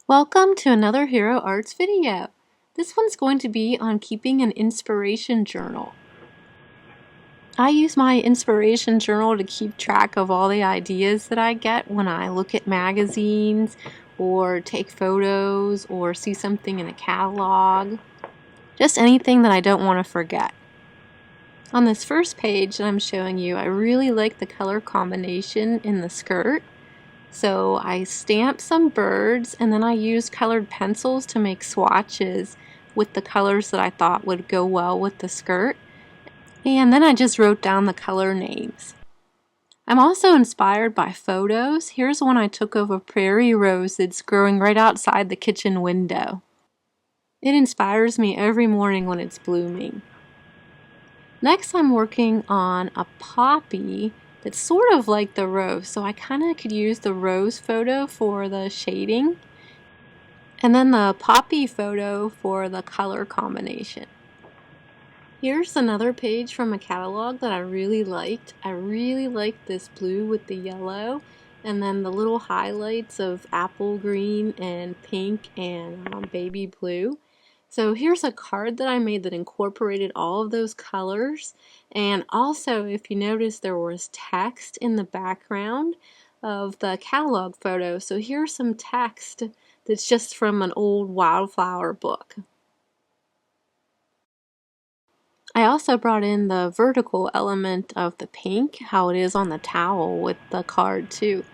Welcome to another Hero Arts video. This one's going to be on keeping an inspiration journal. I use my inspiration journal to keep track of all the ideas that I get when I look at magazines or take photos or see something in a catalog. Just anything that I don't want to forget. On this first page that I'm showing you, I really like the color combination in the skirt. So I stamped some birds and then I used colored pencils to make swatches with the colors that I thought would go well with the skirt. And then I just wrote down the color names. I'm also inspired by photos. Here's one I took of a prairie rose that's growing right outside the kitchen window. It inspires me every morning when it's blooming. Next I'm working on a poppy that's sort of like the rose, so I kind of could use the rose photo for the shading and then the poppy photo for the color combination. Here's another page from a catalog that I really liked. I really liked this blue with the yellow and then the little highlights of apple green and pink and baby blue. So here's a card that I made that incorporated all of those colors, and also if you notice there was text in the background of the catalog photo. So here's some text that's just from an old wildflower book. I also brought in the vertical element of the pink, how it is on the towel with the card too.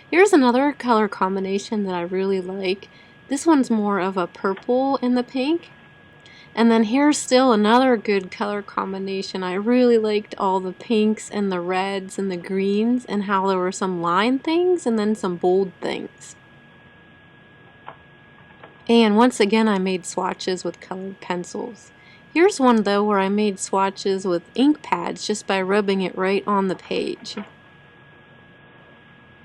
Here's another color combination that I really like. This one's more of a purple in the pink. And then here's still another good color combination. I really liked all the pinks and the reds and the greens and how there were some line things and then some bold things. And once again I made swatches with colored pencils. Here's one though where I made swatches with ink pads just by rubbing it right on the page.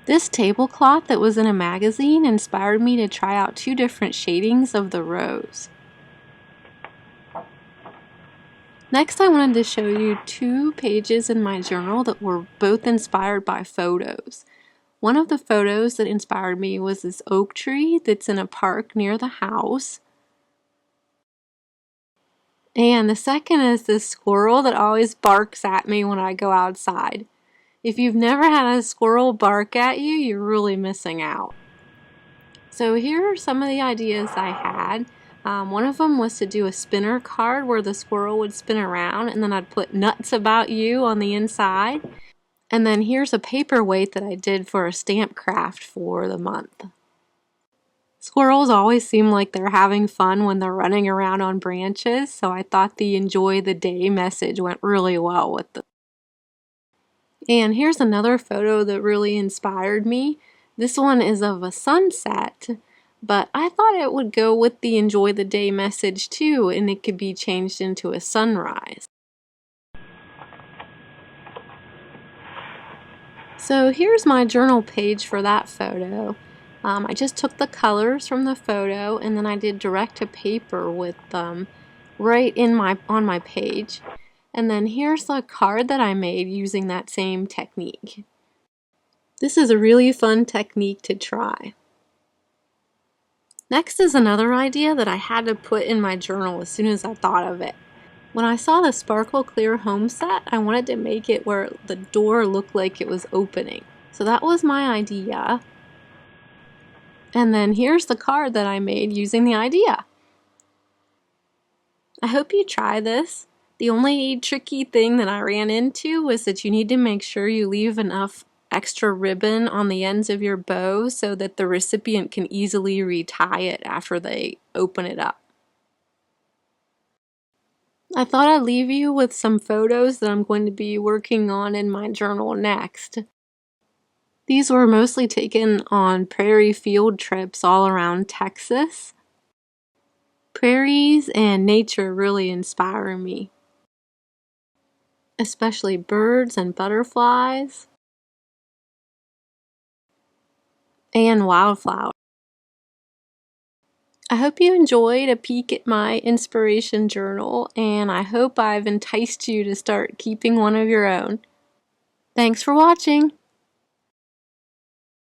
This tablecloth that was in a magazine inspired me to try out two different shadings of the rose. Next I wanted to show you two pages in my journal that were both inspired by photos. One of the photos that inspired me was this oak tree that's in a park near the house. And the second is this squirrel that always barks at me when I go outside. If you've never had a squirrel bark at you, you're really missing out. So here are some of the ideas I had. One of them was to do a spinner card where the squirrel would spin around and then I'd put nuts about you on the inside. And then here's a paperweight that I did for a stamp craft for the month. Squirrels always seem like they're having fun when they're running around on branches, so I thought the enjoy the day message went really well with them. And here's another photo that really inspired me. This one is of a sunset, but I thought it would go with the enjoy the day message too, and it could be changed into a sunrise. So here's my journal page for that photo. I just took the colors from the photo and then I did direct to paper with them right on my page. And then here's the card that I made using that same technique. This is a really fun technique to try. Next is another idea that I had to put in my journal as soon as I thought of it. When I saw the Sparkle Clear home set, I wanted to make it where the door looked like it was opening. So that was my idea. And then here's the card that I made using the idea. I hope you try this. The only tricky thing that I ran into was that you need to make sure you leave enough extra ribbon on the ends of your bow so that the recipient can easily retie it after they open it up. I thought I'd leave you with some photos that I'm going to be working on in my journal next. These were mostly taken on prairie field trips all around Texas. Prairies and nature really inspire me, especially birds and butterflies and wildflowers. I hope you enjoyed a peek at my inspiration journal, and I hope I've enticed you to start keeping one of your own. Thanks for watching!